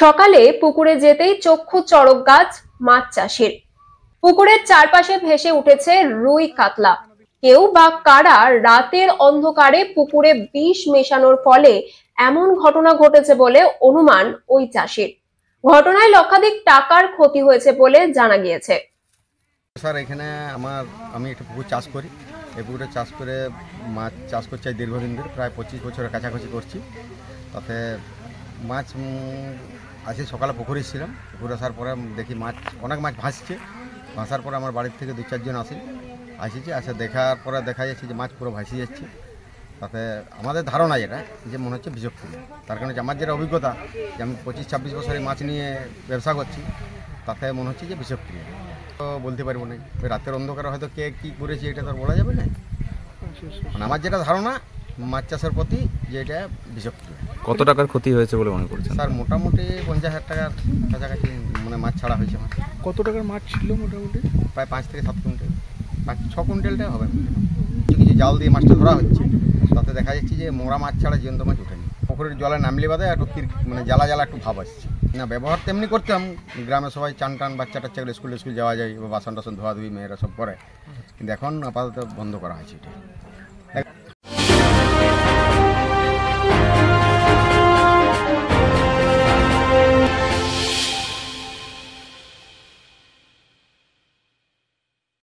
সকালে পুকুরে যেতেই চক্ষু চড়ক গাছ মাছ চাষের। পুকুরের চারপাশে ভেসে উঠেছে রুই কাতলা। কেউ বা কারা রাতের অন্ধকারে পুকুরে বিষ মেশানোর ফলে এমন ঘটনা ঘটেছে বলে অনুমান ওই চাষির। ঘটনায় লক্ষাধিক টাকার ক্ষতি হয়েছে বলে জানা গিয়েছে। স্যার, এখানে আমি একটা পুকুর চাষ করি। এই পুকুরে চাষ করে মাছ চাষ করছি দীর্ঘদিন ধরে, প্রায় 25 বছরের কাছাকাছি করছি। তাতে মাছ আজকে সকালে পুকুরে ছিলাম। পুকুরে আসার পরে দেখি অনেক মাছ ভাসার পরে আমার বাড়ির থেকে 2-4 জন আসে দেখার পরে দেখা যাচ্ছে যে মাছ পুরো ভাসিয়ে যাচ্ছে। তাতে আমাদের ধারণা যেটা যে মনে হচ্ছে বিষক্রিয়া। তার কারণে আমার যেটা অভিজ্ঞতা, যে আমি 25-26 বছরে মাছ নিয়ে ব্যবসা করছি, তাতে মনে হচ্ছে যে বিষক্রিয়া। তো বলতে পারবো না, রাতের অন্ধকারে হয়তো কে কী করেছে এটা তো বলা যাবে না। মানে আমার যেটা ধারণা মাছ চাষের প্রতি, যে এটা বিষক্রিয়া। কত টাকার ক্ষতি হয়েছে বলে মনে করছেন? স্যার, মোটামুটি 50,000 টাকার কাছাকাছি মানে মাছ ছাড়া হয়েছে আমার। কত টাকার মাছ ছিল মোটামুটি? প্রায় 5 থেকে 7 কুইন্টাল, 5-6 কুইন্টালটাই হবে। কিছু জাল দিয়ে মাছটা ধরা হচ্ছে, তাতে দেখা যাচ্ছে যে মোরা মাছ ছাড়া জীবন্ত মাছ ওঠেনি। পুকুরের জলে নামলে বাদে একটু মানে জ্বালা একটু ভাব আসছে না। ব্যবহার তেমনি করতাম, গ্রামে সবাই চান বাচ্চা টাচ্চাগুলো স্কুল যাওয়া যায়, বাসন টাসন ধোয়া ধুই মেয়েরা সব করে, কিন্তু এখন আপাতত বন্ধ করা হয়েছে এটা।